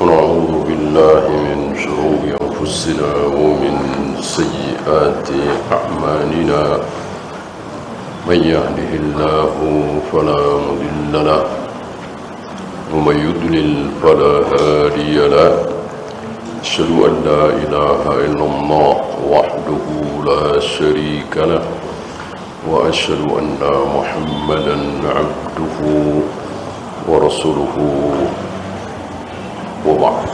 ونعوذ بالله من شرور أنفسنا ومن سيئات أعمالنا من يهده الله فلا مضل له ومن يضلل فلا هادي له أشهد أن لا إله إلا الله وحده لا شريك له وأشهد أن محمدا عبده ورسوله وبعد.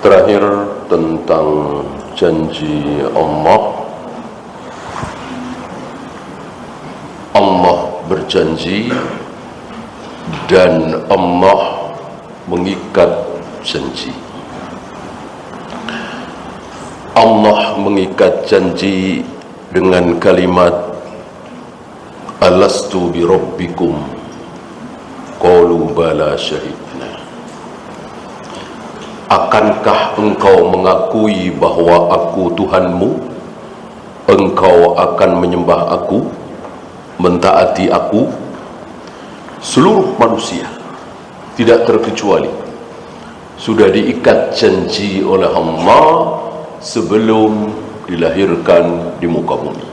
Terakhir tentang janji Allah. Allah berjanji dan Allah mengikat janji. Allah mengikat janji dengan kalimat alastu bi rabbikum qalu bala syahidna. Akankah engkau mengakui bahwa aku Tuhanmu? Engkau akan menyembah aku, mentaati aku? Seluruh manusia tidak terkecuali sudah diikat janji oleh Allah sebelum dilahirkan di muka bumi.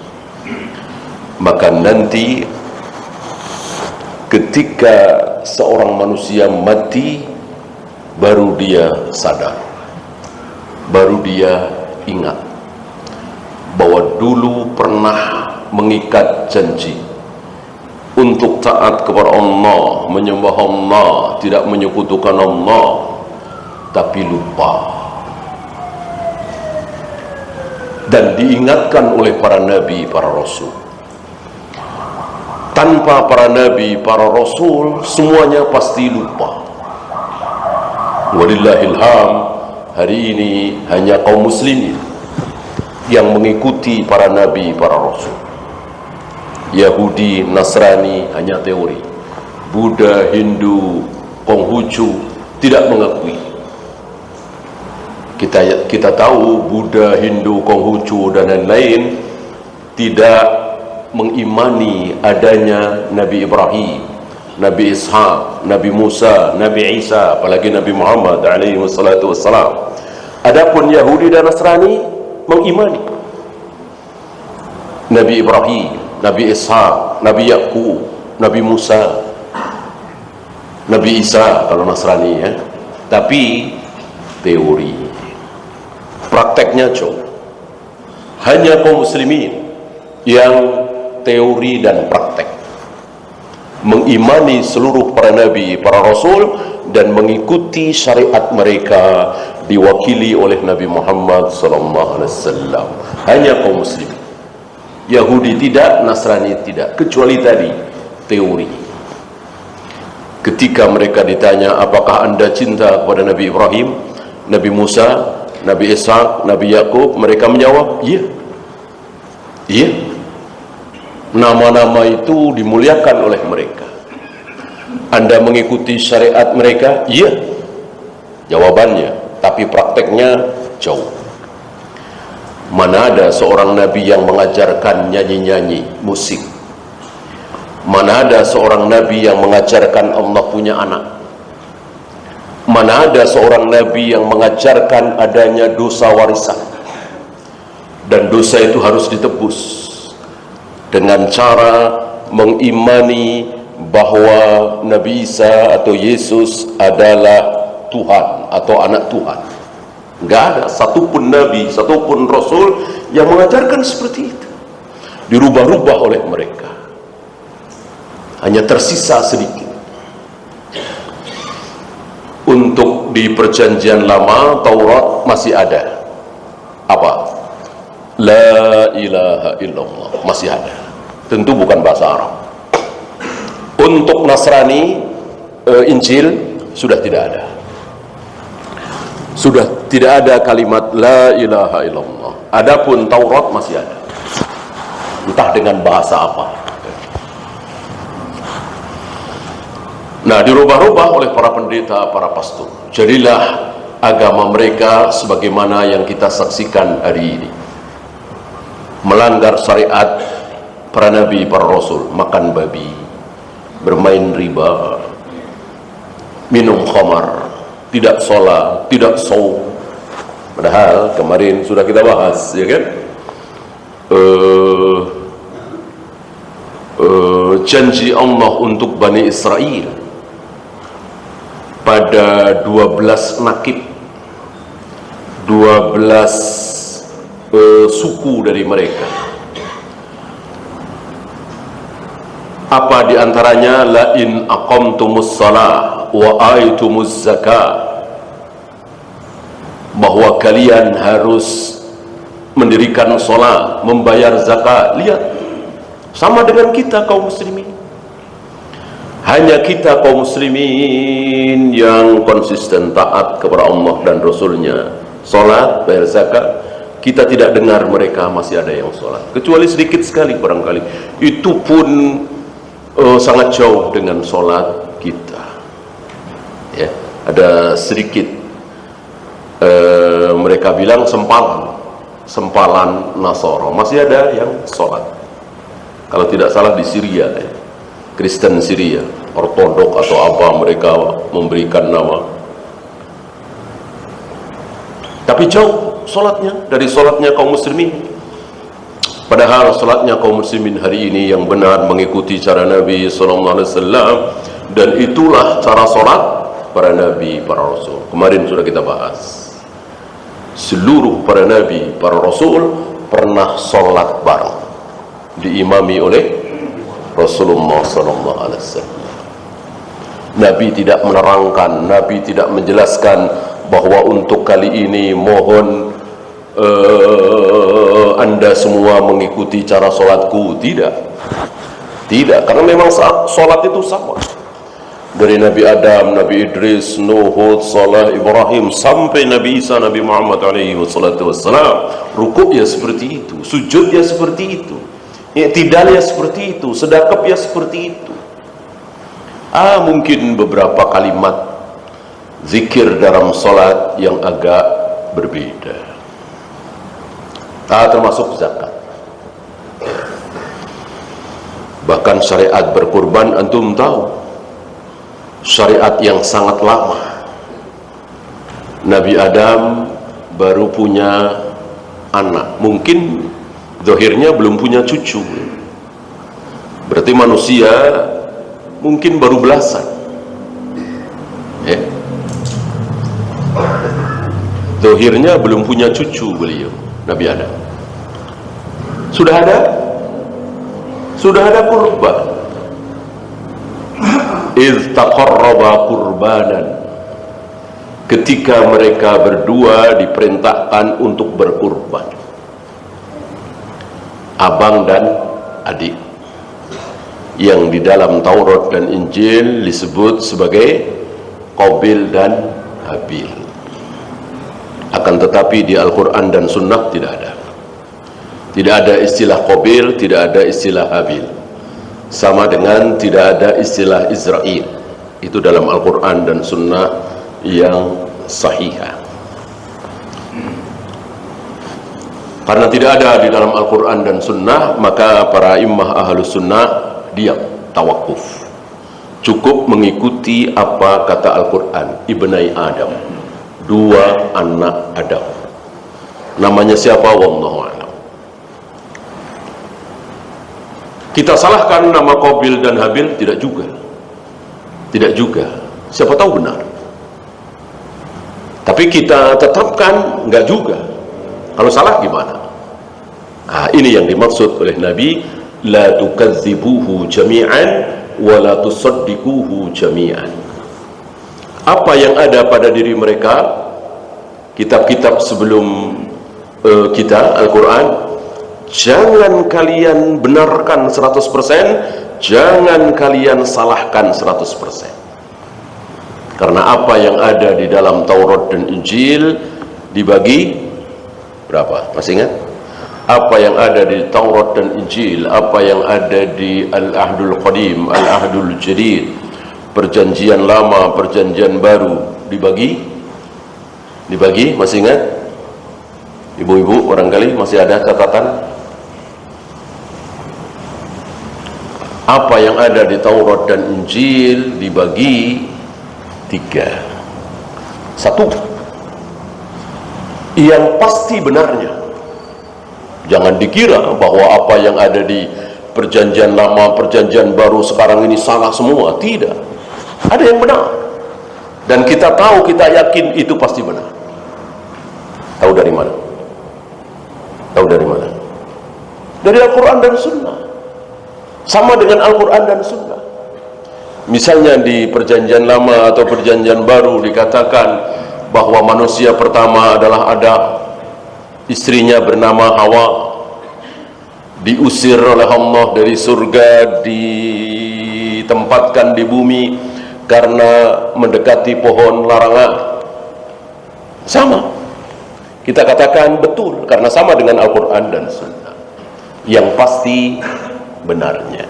Maka nanti ketika seorang manusia mati, baru dia sadar, baru dia ingat bahwa dulu pernah mengikat janji untuk taat kepada Allah, menyembah Allah, tidak menyekutukan Allah, tapi lupa. Dan diingatkan oleh para nabi, para rasul. Tanpa para nabi, para rasul, semuanya pasti lupa. Walillahilham, hari ini hanya kaum muslimin yang mengikuti para nabi, para rasul. Yahudi, Nasrani hanya teori. Buddha, Hindu, Konghucu tidak mengakui. Kita tahu Buddha, Hindu, Konghucu dan lain-lain tidak mengimani adanya Nabi Ibrahim, Nabi Ishaq, Nabi Musa, Nabi Isa, apalagi Nabi Muhammad alaihi wassalatu wassalam. Adapun Yahudi dan Nasrani mengimani Nabi Ibrahim, Nabi Ishaq, Nabi Yakub, Nabi Musa, Nabi Isa kalau Nasrani ya. Tapi teori, prakteknya jauh. Hanya kaum muslimin yang teori dan praktek, mengimani seluruh para nabi, para rasul, dan mengikuti syariat mereka diwakili oleh Nabi Muhammad SAW. Hanya kaum muslimin. Yahudi tidak, Nasrani tidak, kecuali tadi teori. Ketika mereka ditanya, apakah anda cinta kepada Nabi Ibrahim, Nabi Musa, Nabi Ishaq, Nabi Yakub, mereka menjawab, iya. Iya. Nama-nama itu dimuliakan oleh mereka. Anda mengikuti syariat mereka? Iya. Jawabannya, tapi prakteknya jauh. Mana ada seorang nabi yang mengajarkan nyanyi-nyanyi, musik? Mana ada seorang nabi yang mengajarkan Allah punya anak? Mana ada seorang nabi yang mengajarkan adanya dosa warisan? Dan dosa itu harus ditebus dengan cara mengimani bahwa Nabi Isa atau Yesus adalah Tuhan atau anak Tuhan. Enggak ada satupun nabi, satupun rasul yang mengajarkan seperti itu. Dirubah-rubah oleh mereka. Hanya tersisa sedikit. Untuk di perjanjian lama, Taurat masih ada. Apa? La ilaha illallah masih ada. Tentu bukan bahasa Arab. Untuk Nasrani, Injil sudah tidak ada. Sudah tidak ada kalimat la ilaha illallah. Adapun Taurat masih ada. Entah dengan bahasa apa. Nah, dirubah-rubah oleh para pendeta, para pastor. Jadilah agama mereka sebagaimana yang kita saksikan hari ini. Melanggar syariat para nabi, para rasul, makan babi, bermain riba, minum khamar, tidak sholat, tidak saum. Padahal kemarin sudah kita bahas, ya kan? Janji Allah untuk Bani Israel pada 12 nakib, 12 suku dari mereka. Apa diantaranya? La in aqamtumus salah wa aitumuz zakah, bahwa kalian harus mendirikan sholat, membayar zakat. Lihat, sama dengan kita kaum muslimin. Hanya kita kaum muslimin yang konsisten taat kepada Allah dan Rasulnya, sholat, bayar zakat. Kita tidak dengar mereka masih ada yang sholat, kecuali sedikit sekali barangkali. Itu pun sangat jauh dengan sholat kita. Ya, ada sedikit mereka bilang sempalan Nasara, masih ada yang sholat. Kalau tidak salah di Syria, ya, Kristen Syria, Ortodok atau apa mereka memberikan nama. Tapi jauh sholatnya dari sholatnya kaum muslimin. Padahal sholatnya kaum muslimin hari ini yang benar mengikuti cara Nabi SAW, dan itulah cara sholat para Nabi, para Rasul. Kemarin sudah kita bahas, seluruh para Nabi, para Rasul pernah sholat bareng, diimami oleh Rasulullah SAW. Nabi tidak menerangkan, Nabi tidak menjelaskan bahwa untuk kali ini mohon Anda semua mengikuti cara sholatku. Tidak, karena memang sholat itu sama. Dari Nabi Adam, Nabi Idris, Nuh, Hud, Saleh, Ibrahim, sampai Nabi Isa, Nabi Muhammad alaihi wassalatu wassalam, rukuk ya seperti itu, sujud ya seperti itu, i'tidal ya seperti itu, sedekap ya seperti itu. Mungkin beberapa kalimat zikir dalam sholat yang agak berbeda. Termasuk zakat. Bahkan syariat berkurban, antum tahu, syariat yang sangat lama. Nabi Adam baru punya anak, mungkin zahirnya belum punya cucu, berarti manusia mungkin baru belasan, zahirnya belum punya cucu beliau, Nabi Adam. Sudah ada kurban. Idh taqarraba qurbanan, ketika mereka berdua diperintahkan untuk berkurban, abang dan adik, yang di dalam Taurat dan Injil disebut sebagai Qabil dan Habil. Akan tetapi di Al-Quran dan Sunnah tidak ada. Tidak ada istilah Qabil, tidak ada istilah Habil. Sama dengan tidak ada istilah Israel. Itu dalam Al-Quran dan Sunnah yang sahihah. Karena tidak ada di dalam Al-Quran dan Sunnah, maka para imam ahlus sunnah diam, tawakuf. Cukup mengikuti apa kata Al-Quran. Ibnai Adam, dua anak Adam. Namanya siapa? Wallahu a'lam. Kita salahkan nama Qabil dan Habil? Tidak juga. Siapa tahu benar. Tapi kita tetapkan enggak juga. Kalau salah gimana? Ini yang dimaksud oleh Nabi, la tukadzibuhu jami'an wa la tusaddiquhu jami'an. Apa yang ada pada diri mereka, kitab-kitab sebelum kita, Al-Quran, jangan kalian benarkan 100%, jangan kalian salahkan 100%. Karena apa yang ada di dalam Taurat dan Injil dibagi berapa? Masih ingat? Apa yang ada di Taurat dan Injil, apa yang ada di Al-Ahdul Qadim, Al-Ahdul Jadid, perjanjian lama, perjanjian baru, dibagi, masih ingat? Ibu-ibu barangkali masih ada catatan? Apa yang ada di Taurat dan Injil dibagi Tiga. Satu, yang pasti benarnya. Jangan dikira bahwa apa yang ada di perjanjian lama, perjanjian baru sekarang ini salah semua. Tidak. Ada yang benar. Dan kita tahu, kita yakin itu pasti benar. Tahu dari mana? Tahu dari mana? Dari Al-Quran dan Sunnah. Sama dengan Al-Quran dan Sunnah. Misalnya di perjanjian lama atau perjanjian baru dikatakan bahwa manusia pertama adalah Adam, istrinya bernama Hawa, diusir oleh Allah dari surga, ditempatkan di bumi karena mendekati pohon larangan. Sama, kita katakan betul karena sama dengan Al-Quran dan Sunnah. Yang pasti benarnya.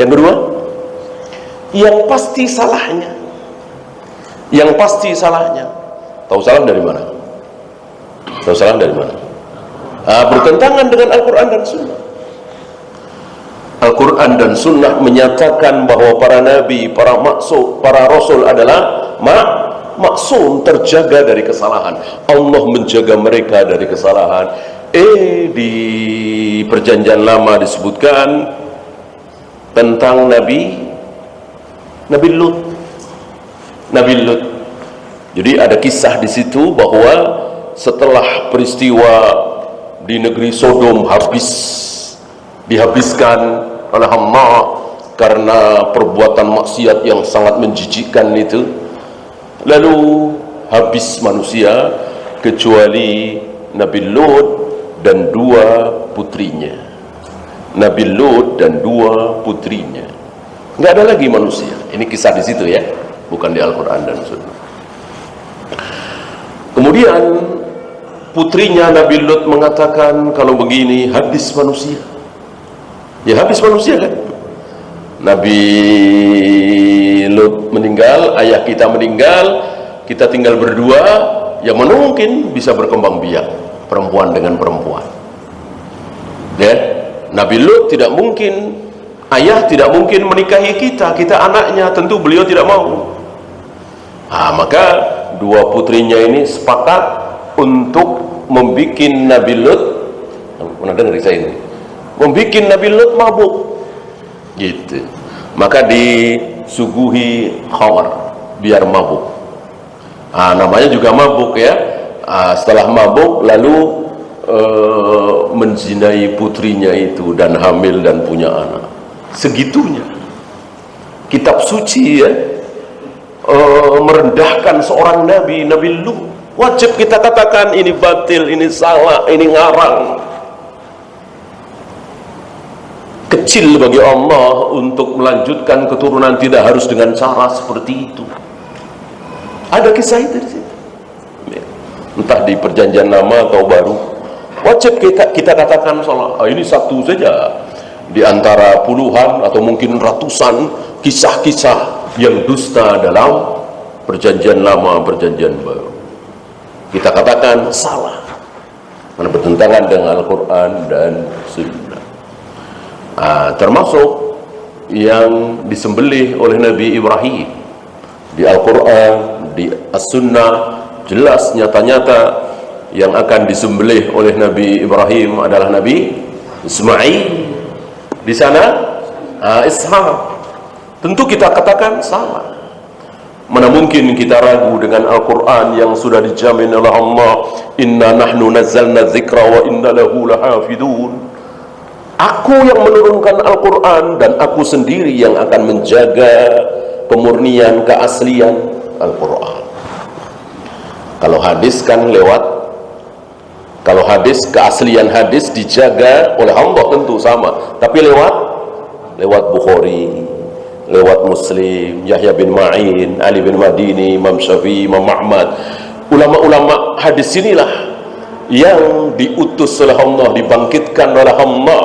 Yang kedua, yang pasti salahnya. Yang pasti salahnya. Tahu salah dari mana? Tahu salah dari mana? Bertentangan dengan Al-Quran dan Sunnah. Al-Quran dan Sunnah menyatakan bahwa para nabi, para maksum, para rasul adalah maksum, terjaga dari kesalahan. Allah menjaga mereka dari kesalahan. Di perjanjian lama disebutkan tentang Nabi Lut. Nabi Lut. Jadi ada kisah di situ bahwa setelah peristiwa di negeri Sodom dihabiskan oleh Allah karena perbuatan maksiat yang sangat menjijikkan itu, lalu habis manusia kecuali Nabi Lut dan dua putrinya. Nabi Lut dan dua putrinya. Nggak ada lagi manusia. Ini kisah di situ ya, bukan di Al-Quran dan Sunnah. Kemudian putrinya Nabi Lut mengatakan, kalau begini habis manusia. Ya habis manusia kan. Nabi Lut meninggal, ayah kita meninggal, kita tinggal berdua. Ya mana mungkin bisa berkembang biak perempuan dengan perempuan. Ya, Nabi Lut tidak mungkin, ayah tidak mungkin menikahi kita anaknya, tentu beliau tidak mau. Maka dua putrinya ini sepakat untuk membuat Nabi Lut, pernah dengar saya ini, membuat Nabi Lut mabuk, gitu. Maka disuguhi khamar biar mabuk. Namanya juga mabuk ya. Setelah mabuk lalu menzinai putrinya itu dan hamil dan punya anak. Segitunya kitab suci ya merendahkan seorang nabi, Nabi Lut. Wajib kita katakan ini batil, ini salah, ini ngarang. Kecil bagi Allah untuk melanjutkan keturunan tidak harus dengan cara seperti itu. Ada kisah itu di situ. Entah di perjanjian lama atau baru, wajib kita katakan salah. Ini satu saja di antara puluhan atau mungkin ratusan kisah-kisah yang dusta dalam perjanjian lama, perjanjian baru. Kita katakan salah karena bertentangan dengan Al-Quran dan Sunnah. Termasuk yang disembelih oleh Nabi Ibrahim di Al-Quran, di As-Sunnah, jelas nyata-nyata yang akan disembelih oleh Nabi Ibrahim adalah Nabi Ismail. Di sana Ishaq. Tentu kita katakan salah. Mana mungkin kita ragu dengan Al-Quran yang sudah dijamin oleh Allah, inna nahnu nazzalna dzikra wa inna lahu lahafidun. Aku yang menurunkan Al-Quran dan aku sendiri yang akan menjaga kemurnian, keaslian Al-Quran. Kalau hadis kan lewat, kalau hadis, keaslian hadis dijaga oleh Allah tentu sama, tapi lewat Bukhari, lewat Muslim, Yahya bin Ma'in, Ali bin Madini, Imam Syafi'i, Imam Ahmad. Ulama-ulama hadis inilah yang diutus oleh Allah, dibangkitkan oleh Allah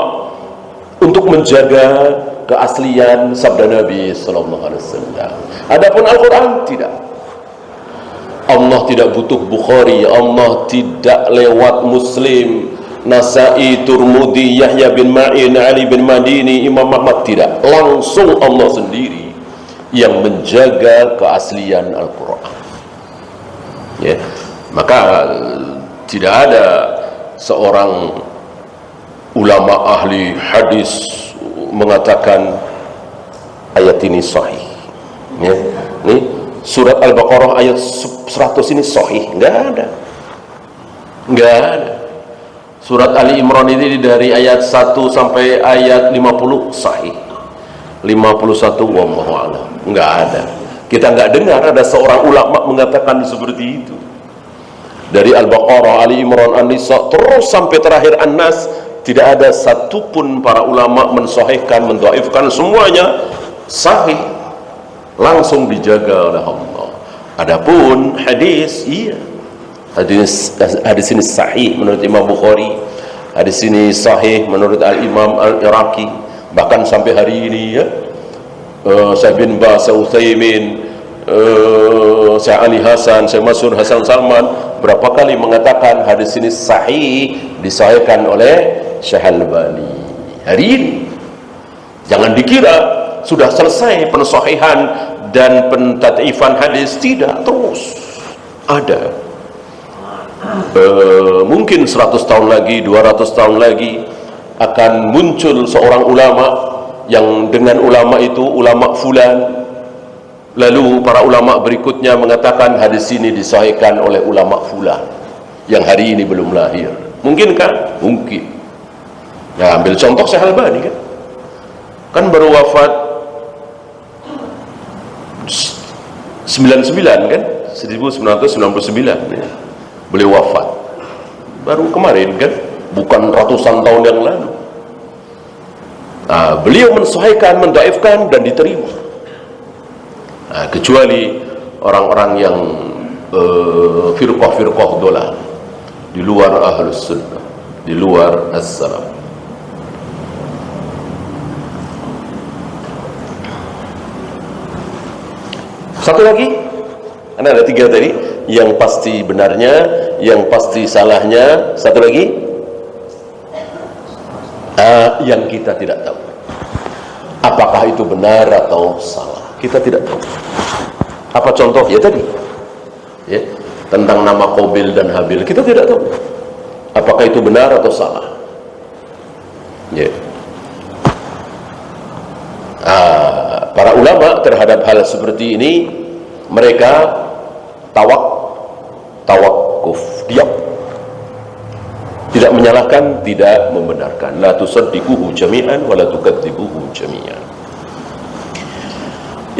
untuk menjaga keaslian sabda Nabi sallallahu alaihi wasallam. Adapun Al-Quran tidak. Allah tidak butuh Bukhari, Allah tidak lewat Muslim, Nasai, Turmudi, Yahya bin Ma'in, Ali bin Madini, Imam Ahmad, tidak. Langsung Allah sendiri yang menjaga keaslian Al-Quran. Ya, maka tidak ada seorang ulama ahli hadis mengatakan ayat ini sahih. Ya, nih surat Al-Baqarah ayat 100 ini sahih, nggak ada. Surat Ali Imran ini dari ayat 1 sampai ayat 50 sahih, 51 wallahu a'lam, nggak ada. Kita nggak dengar ada seorang ulama mengatakan seperti itu. Dari Al-Baqarah, Ali Imran, An-Nisa terus sampai terakhir An-Nas, tidak ada satupun para ulama mensahihkan, mendhaifkan, semuanya sahih, langsung dijaga oleh Allah. Adapun hadis, iya, hadis ini sahih menurut Imam Bukhari, hadis ini sahih menurut Al-Imam Al-Iraqi, bahkan sampai hari ini ya, Syekh bin Baz, Utsaimin, Syekh Ali Hasan, Syekh Mansur Hasan Salman berapa kali mengatakan hadis ini sahih, disahihkan oleh Syekh Al-Albani. Hari ini jangan dikira sudah selesai pensahihan dan pentad'ifan hadis, tidak, terus ada. Mungkin 100 tahun lagi, 200 tahun lagi akan muncul seorang ulama yang dengan ulama itu ulama fulan, lalu para ulama berikutnya mengatakan hadis ini disahihkan oleh ulama fulan yang hari ini belum lahir. Mungkin kan? Mungkin. Ya, ambil contoh Syekh Al-Albani kan baru wafat 99 kan, 1999 ya. Beliau wafat baru kemarin kan, bukan ratusan tahun yang lalu. Nah, beliau mensahihkan, mendhaifkan dan diterima. Nah, kecuali orang-orang yang firqah-firqah dolal di luar ahlus sunnah, di luar as-salaf. Satu lagi, ada 3 tadi, yang pasti benarnya, yang pasti salahnya. Satu lagi, yang kita tidak tahu apakah itu benar atau salah, kita tidak tahu. Apa contoh? Ya tadi ya, tentang nama Qabil dan Habil, kita tidak tahu apakah itu benar atau salah ya. Para ulama terhadap hal seperti ini mereka tawakuf, diam, tidak menyalahkan, tidak membenarkan. La tusaddiquhu jami'an wa la tukadzibuhu jami'an.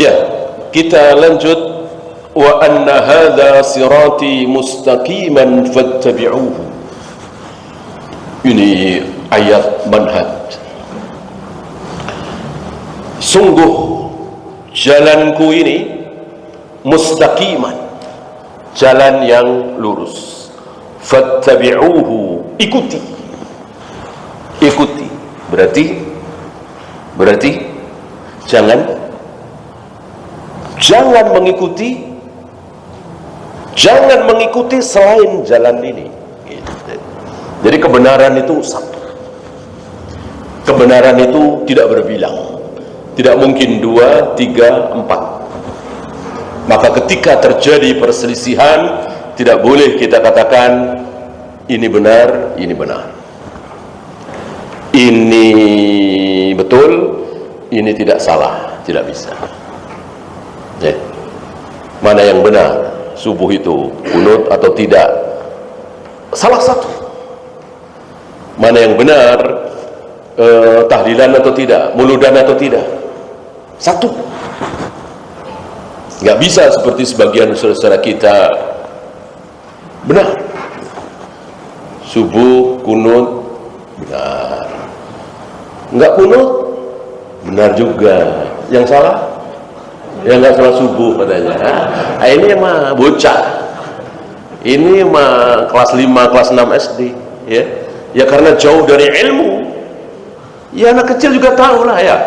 Ya, kita lanjut. Wa anna hadza sirati mustaqiman fattabi'uhu. Ini ayat manhaj. Sungguh jalanku ini mustaqiman, jalan yang lurus. Fattabi'uhu, ikuti. Berarti jangan mengikuti selain jalan ini. Jadi kebenaran itu satu. Kebenaran itu tidak berbilang. Tidak mungkin 2, 3, 4. Maka ketika terjadi perselisihan, tidak boleh kita katakan ini benar, ini benar, ini betul, ini tidak salah. Tidak bisa ya. Mana yang benar? Subuh itu kunut atau tidak? Salah satu. Mana yang benar? Tahlilan atau tidak? Muludan atau tidak? Satu. Nggak bisa seperti sebagian saudara kita, benar subuh kunut benar, nggak kunut benar juga. Yang salah, yang nggak salah subuh katanya. Nah, ini mah bocah, ini mah kelas 5, kelas 6 SD ya karena jauh dari ilmu. Ya anak kecil juga tahu lah ya,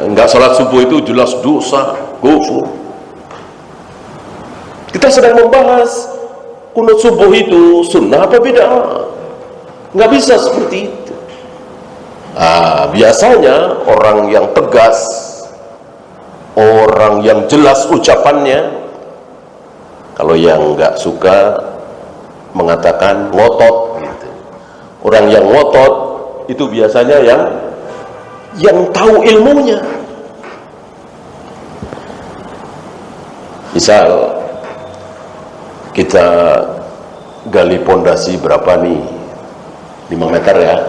nggak salat subuh itu jelas dosa, kufur. Kita sedang membahas kunut subuh itu sunnah apa bid'ah. Nggak bisa seperti itu. Biasanya orang yang tegas orang yang jelas ucapannya. Kalau yang nggak suka mengatakan ngotot gitu. Orang yang ngotot itu biasanya yang tahu ilmunya. Misal kita gali pondasi berapa nih, 5 meter ya.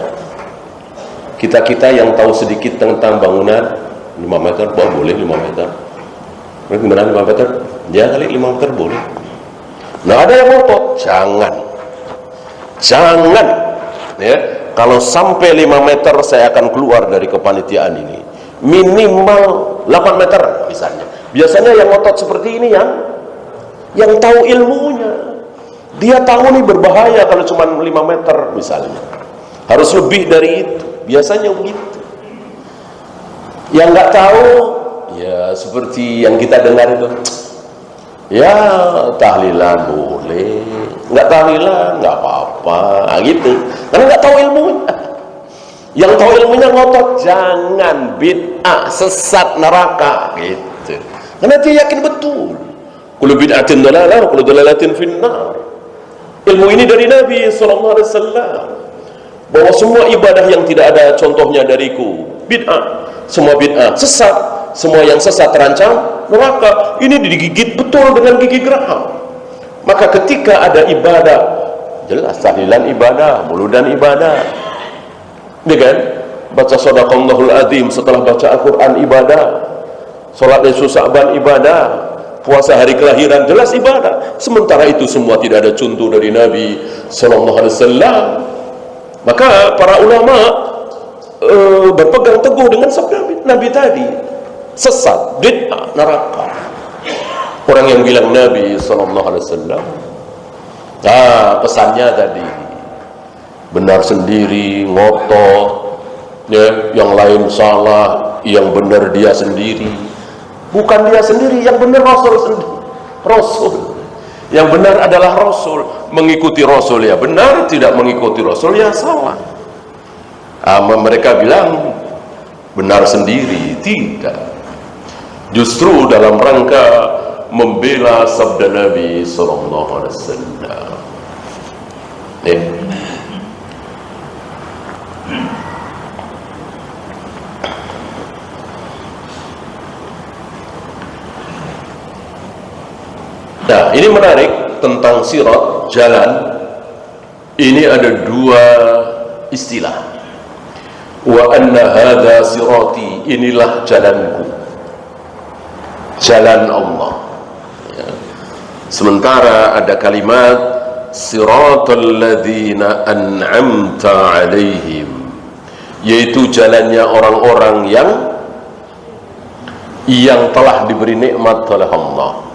Kita yang tahu sedikit tentang bangunan, 5 meter, boleh 5 meter. Gimana 5 meter? Ya kali 5 meter boleh. Nah ada yang ngotot, jangan ya, kalau sampai 5 meter saya akan keluar dari kepanitiaan ini, minimal 8 meter misalnya. Biasanya yang ngotot seperti ini yang tahu ilmunya, dia tahu nih berbahaya kalau cuma 5 meter misalnya, harus lebih dari itu, biasanya begitu. Yang nggak tahu ya seperti yang kita dengar itu, ya tahlilan boleh, nggak tahlilan nggak apa-apa, nah, gitu, karena nggak tahu ilmunya. Yang tahu ilmunya ngotot, jangan, bid'ah, sesat, neraka gitu, karena dia yakin betul. Kullu bid'atin dalalah wa kullu dalalatin finnar. Ilmu ini dari Nabi SAW, bahwa semua ibadah yang tidak ada contohnya dariku bid'ah, semua bid'ah sesat, semua yang sesat terancam neraka. Ini digigit betul dengan gigi geraham. Maka ketika ada ibadah, jelas tahlilan ibadah, muludan ibadah, ya kan? Baca shadaqallahul azim setelah baca Al-Quran ibadah, sholat Nisfu Sa'ban ibadah, puasa hari kelahiran jelas ibadah. Sementara itu semua tidak ada contoh dari Nabi SAW. Maka para ulama berpegang teguh dengan sabda Nabi tadi, sesat, bid'ah, neraka. Orang yang bilang Nabi SAW, pesannya tadi benar sendiri, ngotot ya, yang lain salah, yang benar dia sendiri. Bukan dia sendiri, yang benar Rasul sendiri. Rasul yang benar adalah Rasul. Mengikuti Rasul ya benar, tidak mengikuti Rasul ya salah. Mereka bilang benar sendiri, tidak. Justru dalam rangka membela sabda Nabi SAW. Nah, ini menarik tentang sirat, jalan. Ini ada 2 istilah. Wa anna hadza sirati, inilah jalanku, jalan Allah ya. Sementara ada kalimat siratal ladzina an'amta alaihim, yaitu jalannya orang-orang yang telah diberi nikmat oleh Allah.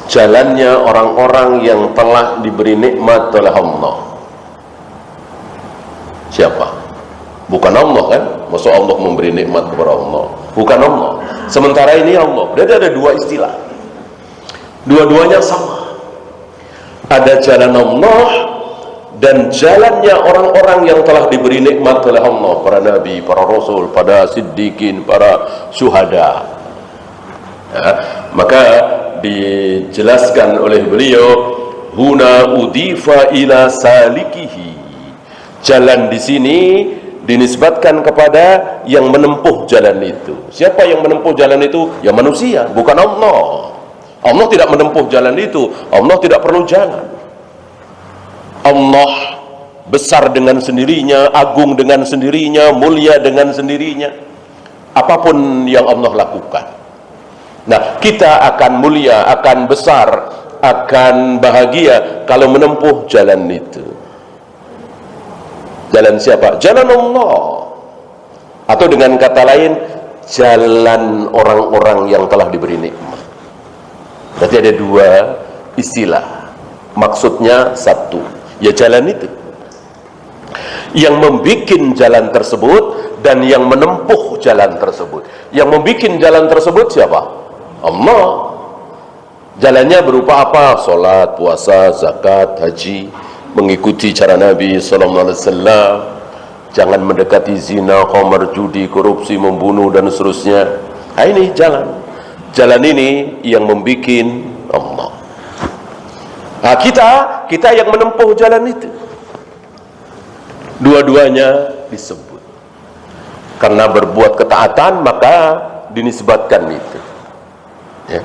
Jalannya orang-orang yang telah diberi nikmat oleh Allah. Siapa? Bukan Allah kan? Maksud Allah memberi nikmat kepada Allah? Bukan Allah. Sementara ini Allah. Berarti ada 2 istilah. Dua-duanya sama. Ada jalan Allah dan jalannya orang-orang yang telah diberi nikmat oleh Allah, para nabi, para rasul, para siddiqin, para syuhada ya. Maka dijelaskan oleh beliau, huna udifa ila salikihi, jalan di sini dinisbatkan kepada yang menempuh jalan itu. Siapa yang menempuh jalan itu? Ya manusia, bukan Allah. Allah tidak menempuh jalan itu, Allah tidak perlu jalan. Allah besar dengan sendirinya, agung dengan sendirinya, mulia dengan sendirinya. Apapun yang Allah lakukan, nah kita akan mulia, akan besar, akan bahagia kalau menempuh jalan itu. Jalan siapa? Jalan Allah. Atau dengan kata lain, jalan orang-orang yang telah diberi nikmat. Berarti ada 2 istilah. Maksudnya satu, ya jalan itu yang membuat jalan tersebut dan yang menempuh jalan tersebut. Yang membuat jalan tersebut siapa? Allah. Jalannya berupa apa? Salat, puasa, zakat, haji, mengikuti cara Nabi SAW, jangan mendekati zina, khamar, judi, korupsi, membunuh dan seterusnya. Nah, ini jalan ini yang membuat Allah. Nah, kita yang menempuh jalan itu. Dua-duanya disebut. Karena berbuat ketaatan maka dinisbatkan itu. Ya.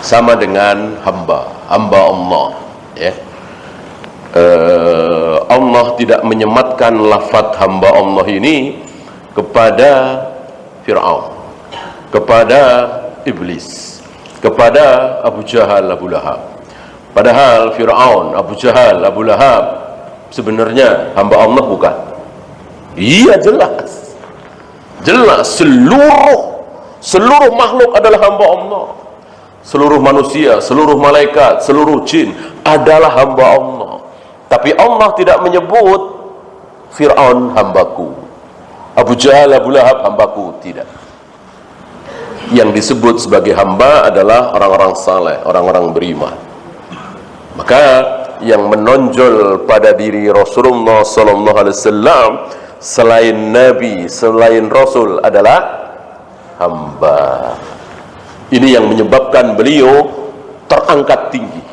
Sama dengan hamba Allah. Ya. Allah tidak menyematkan lafaz hamba Allah ini kepada Fir'aun, kepada iblis, kepada Abu Jahal, Abu Lahab. Padahal Fir'aun, Abu Jahal, Abu Lahab sebenarnya hamba Allah bukan? Iya, jelas seluruh makhluk adalah hamba Allah. Seluruh manusia, seluruh malaikat, seluruh jin adalah hamba Allah. Tapi Allah tidak menyebut Fir'aun hambaku, Abu Jahal, Abu Lahab hambaku, tidak. Yang disebut sebagai hamba adalah orang-orang saleh, orang-orang beriman. Maka yang menonjol pada diri Rasulullah SAW selain Nabi, selain Rasul adalah hamba. Ini yang menyebabkan beliau terangkat tinggi.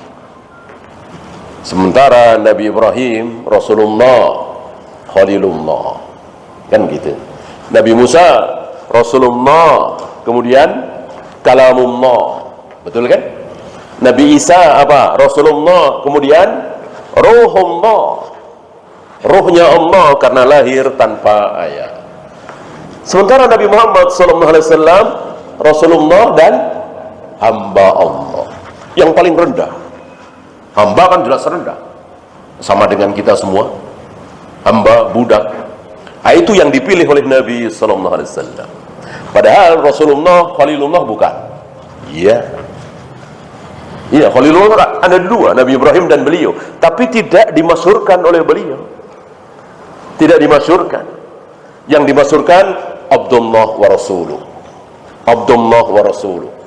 Sementara Nabi Ibrahim, Rasulullah, Khalilullah, kan gitu. Nabi Musa, Rasulullah, kemudian Kalamullah, betul kan? Nabi Isa apa? Rasulullah, kemudian Ruhullah, Ruhnya Allah karena lahir tanpa ayah. Sementara Nabi Muhammad SAW Rasulullah dan hamba Allah yang paling rendah. Hamba kan jelas rendah, sama dengan kita semua, hamba, budak. Nah, itu yang dipilih oleh Nabi SAW. Padahal Rasulullah, Khalilullah bukan. Iya, Khalilullah ada dua, Nabi Ibrahim dan beliau, tapi tidak dimasyhurkan oleh beliau. Tidak dimasyhurkan. Yang dimasyhurkan Abdullah wa Rasuluh. Abdullah wa Rasuluh.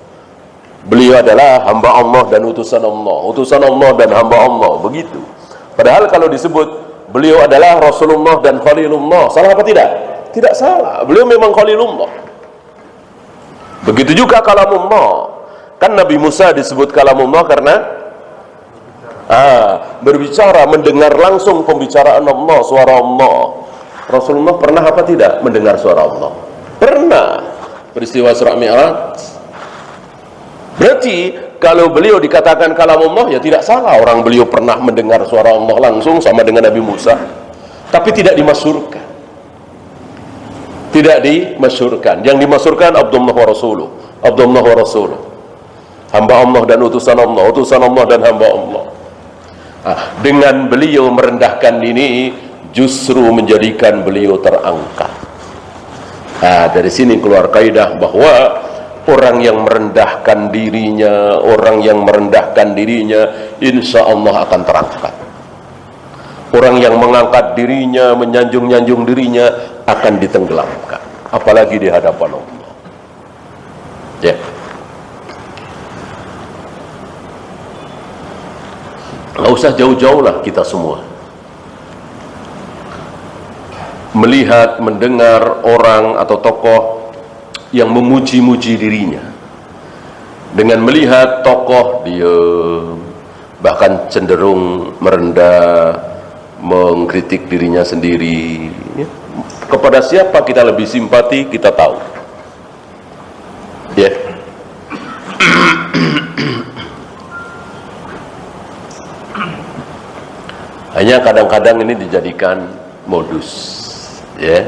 Beliau adalah hamba Allah dan utusan Allah. Utusan Allah dan hamba Allah, begitu. Padahal kalau disebut beliau adalah Rasulullah dan Khalilullah, salah apa tidak? Tidak salah. Beliau memang Khalilullah. Begitu juga Kalamullah. Kan Nabi Musa disebut Kalamullah karena berbicara, mendengar langsung pembicaraan Allah, suara Allah. Rasulullah pernah apa tidak mendengar suara Allah? Pernah. Peristiwa Isra Mi'raj. Berarti kalau beliau dikatakan Kalamullah, ya tidak salah. Orang beliau pernah mendengar suara Allah langsung sama dengan Nabi Musa. Tapi tidak dimasyhurkan. Tidak dimasyhurkan. Yang dimasyhurkan Abdullah wa Rasuluh. Abdullah wa Rasuluh. Hamba Allah dan utusan Allah. Utusan Allah dan hamba Allah. Dengan beliau merendahkan ini, justru menjadikan beliau terangkat. Dari sini keluar kaidah bahwa orang yang merendahkan dirinya, insya Allah akan terangkat. Orang yang mengangkat dirinya, menyanjung-nyanjung dirinya, akan ditenggelamkan. Apalagi di hadapan Allah. Ya. Nggak usah jauh-jauh lah kita semua melihat, mendengar orang atau tokoh yang memuji-muji dirinya. Dengan melihat tokoh diam, bahkan cenderung merendah, mengkritik dirinya sendiri. Kepada siapa kita lebih simpati, kita tahu. Ya. Hanya kadang-kadang ini dijadikan modus, ya.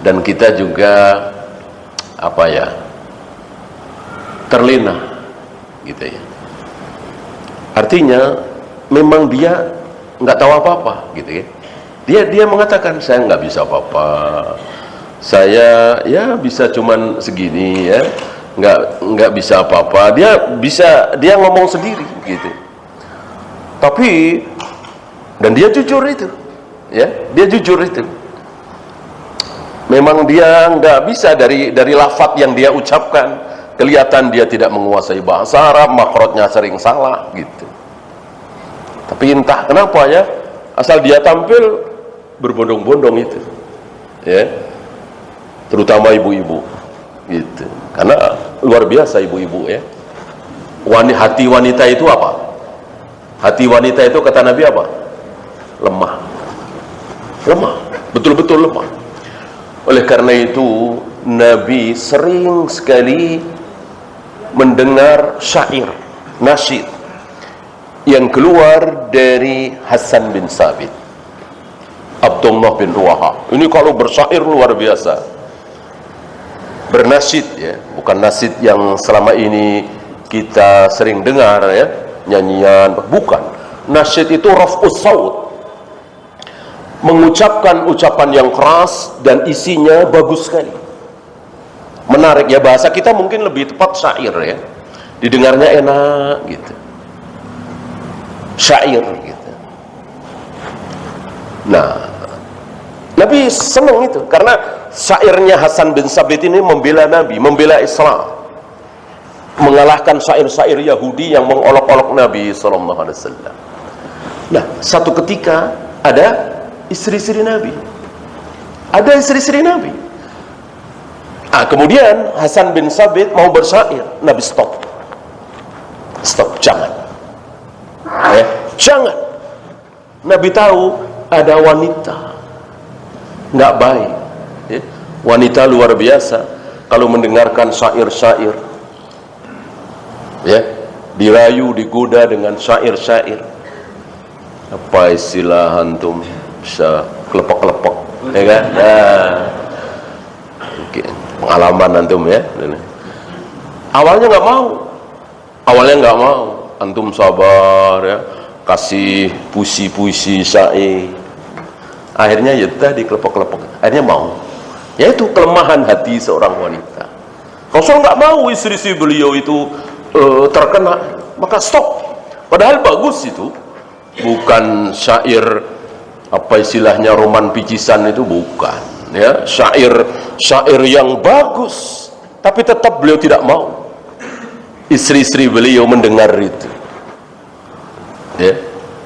Dan kita juga terlena, gitu ya. Artinya memang dia nggak tahu apa-apa, gitu ya. Dia mengatakan saya nggak bisa apa-apa, saya ya bisa cuman segini ya, nggak bisa apa-apa. Dia ngomong sendiri, gitu. Tapi dan dia jujur itu, ya, dia jujur itu. Memang dia nggak bisa dari lafaz yang dia ucapkan, kelihatan dia tidak menguasai bahasa Arab, makhrajnya sering salah, gitu. Tapi entah kenapa ya, asal dia tampil berbondong-bondong itu, ya, terutama ibu-ibu, gitu. Karena luar biasa ibu-ibu ya. Hati wanita itu apa? Hati wanita itu kata Nabi apa? Lemah. Lemah, betul-betul lemah. Oleh karena itu Nabi sering sekali mendengar syair, nasyid yang keluar dari Hasan bin Sabit, Abdullah bin Ruwaha. Ini kalau bersyair luar biasa, bernasyid ya, bukan nasyid yang selama ini kita sering dengar ya, nyanyian, bukan. Nasyid itu raf'us saut, mengucapkan ucapan yang keras dan isinya bagus sekali, menarik ya. Bahasa kita mungkin lebih tepat syair ya, didengarnya enak gitu, syair gitu. Nah, Nabi senang itu karena syairnya Hasan bin Sabit ini membela Nabi, membela Islam, mengalahkan syair-syair Yahudi yang mengolok-olok Nabi SAW. Nah, satu ketika ada istri-istri Nabi, kemudian Hasan bin Sabit mau bersyair, Nabi stop, jangan ya, jangan. Nabi tahu ada wanita nggak baik ya. Wanita luar biasa kalau mendengarkan syair-syair ya, dirayu, digoda dengan syair-syair. Apa istilah antum, bisa kelepek-kelepek ya kan? Nah, okay. Pengalaman antum ya. Awalnya nggak mau, antum sabar ya, kasih puisi-puisi syair, akhirnya ya tadi kelepek-kelepek, akhirnya mau. Yaitu kelemahan hati seorang wanita. Rasul nggak mau istri-istri beliau itu terkena, maka stop. Padahal bagus itu, bukan syair apa istilahnya roman picisan, itu bukan ya, syair yang bagus, tapi tetap beliau tidak mau istri-istri beliau mendengar itu ya,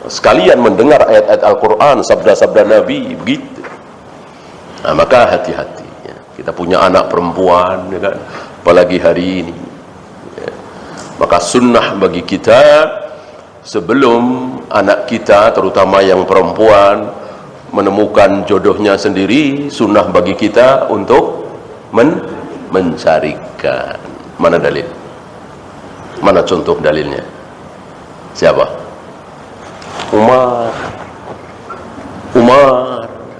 sekalian mendengar ayat-ayat Al-Quran, sabda-sabda Nabi begitu. Nah, maka hati-hati ya. Kita punya anak perempuan ya kan? Apalagi hari ini ya. Maka sunnah bagi kita, sebelum anak kita terutama yang perempuan menemukan jodohnya sendiri, sunnah bagi kita untuk mencarikan. Mana dalil? Mana contoh dalilnya? Siapa? Umar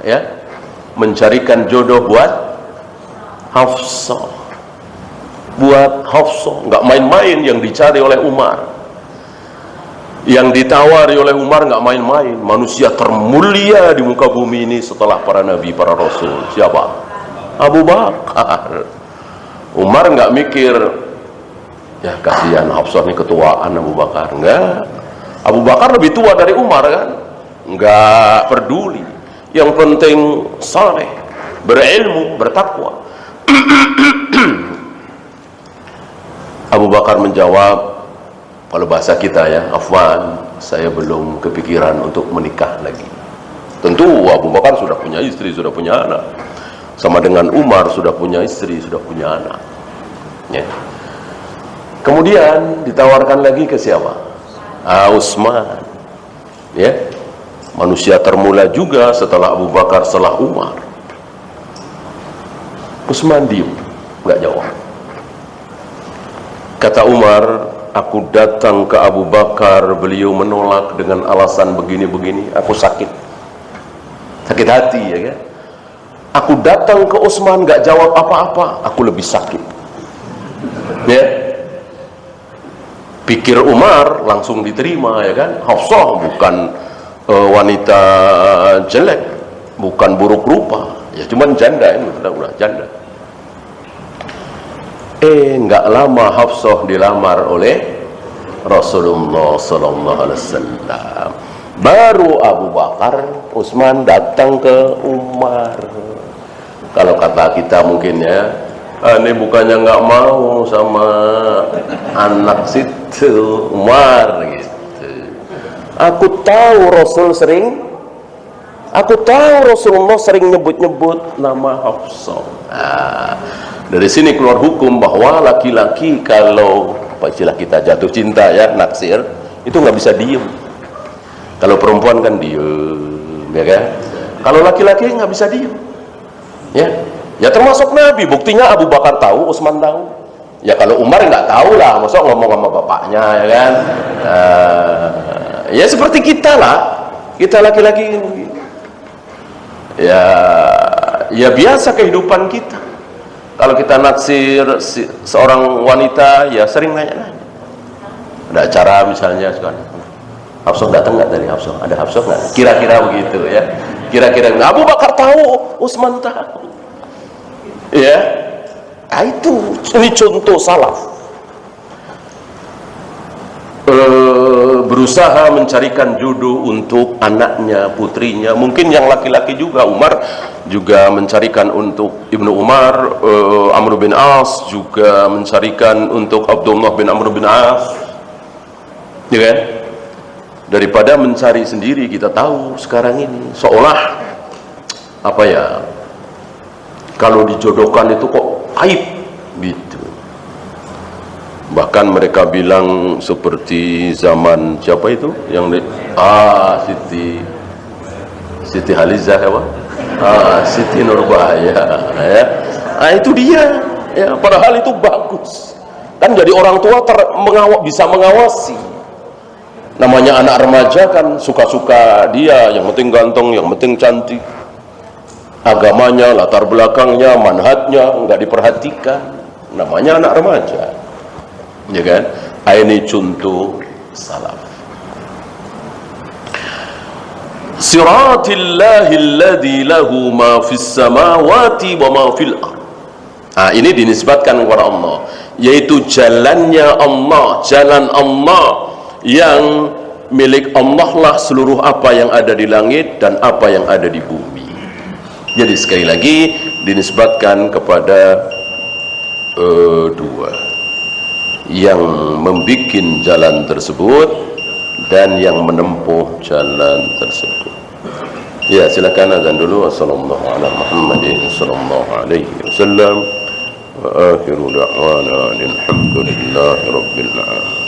ya, mencarikan jodoh buat Hafsah, nggak main-main yang dicari oleh Umar, yang ditawari oleh Umar nggak main-main. Manusia termulia di muka bumi ini setelah para nabi, para rasul. Siapa? Abu Bakar. Umar nggak mikir, ya kasihan Hafsah nih ketuaan Abu Bakar. Enggak, Abu Bakar lebih tua dari Umar kan, nggak peduli. Yang penting saleh, berilmu, bertakwa. Abu Bakar menjawab, kalau bahasa kita ya, afwan, saya belum kepikiran untuk menikah lagi. Tentu Abu Bakar sudah punya istri, sudah punya anak. Sama dengan Umar, sudah punya istri, sudah punya anak ya. Kemudian ditawarkan lagi ke siapa? Utsman ya, manusia termula juga setelah Abu Bakar, setelah Umar. Utsman diem, nggak jawab. Kata Umar, aku datang ke Abu Bakar, beliau menolak dengan alasan begini-begini, aku sakit hati ya kan. Aku datang ke Utsman nggak jawab apa-apa, aku lebih sakit ya. Pikir Umar langsung diterima ya kan. Hafsah bukan wanita jelek, bukan buruk rupa ya, cuman janda ini, udah janda. Nggak lama Hafsah dilamar oleh Rasulullah Sallallahu Alaihi Wasallam. Baru Abu Bakar, Utsman datang ke Umar. Kalau kata kita mungkin ya, ini bukannya nggak mau sama anak situ Umar gitu. Aku tahu Rasulullah sering nyebut-nyebut nama Hafsah. Dari sini keluar hukum bahwa laki-laki kalau apa istilah kita jatuh cinta ya, naksir, itu nggak bisa diem. Kalau perempuan kan diem, ya kan? Kalau laki-laki nggak bisa diem, ya. Ya termasuk Nabi, buktinya Abu Bakar tahu, Utsman tahu. Ya kalau Umar nggak tahu lah, masa ngomong sama bapaknya, ya kan? Ya seperti kita lah, kita laki-laki ini. Ya biasa kehidupan kita. Kalau kita naksir seorang wanita, ya sering nanya-nanya. Ada acara misalnya sekarang, Hafsah datang nggak tadi? Ada Hafsah nggak? Kira-kira begitu ya. Kira-kira Abu Bakar tahu, Utsman tahu. Ya, ini contoh salaf. Berusaha mencarikan jodoh untuk anaknya, putrinya. Mungkin yang laki-laki juga, Umar juga mencarikan untuk Ibnu Umar, Amr bin As juga mencarikan untuk Abdullah bin Amr bin As, ya kan? Daripada mencari sendiri. Kita tahu sekarang ini seolah apa ya, kalau dijodohkan itu kok aib gitu. Bahkan mereka bilang seperti zaman siapa itu yang Siti Halizah apa? Siti Nurbaya ya. Itu dia ya, padahal itu bagus. Kan jadi orang tua bisa mengawasi. Namanya anak remaja kan suka-suka dia, yang penting ganteng, yang penting cantik. Agamanya, latar belakangnya, manhajnya nggak diperhatikan. Namanya anak remaja. Ya kan? Ini contoh salaf. Siratil ladzi lahu ma fis samawati wa ma fil ardh. Ini dinisbatkan kepada Allah, yaitu jalannya Allah, jalan Allah yang milik Allah lah seluruh apa yang ada di langit dan apa yang ada di bumi. Jadi sekali lagi dinisbatkan kepada dua, yang membuat jalan tersebut dan yang menempuh jalan tersebut. Ya, silakan azan dulu. Wassallallahu ala Muhammadin sallallahu alaihi wasallam wa akhiru da'wana alhamdulillahi rabbil alamin.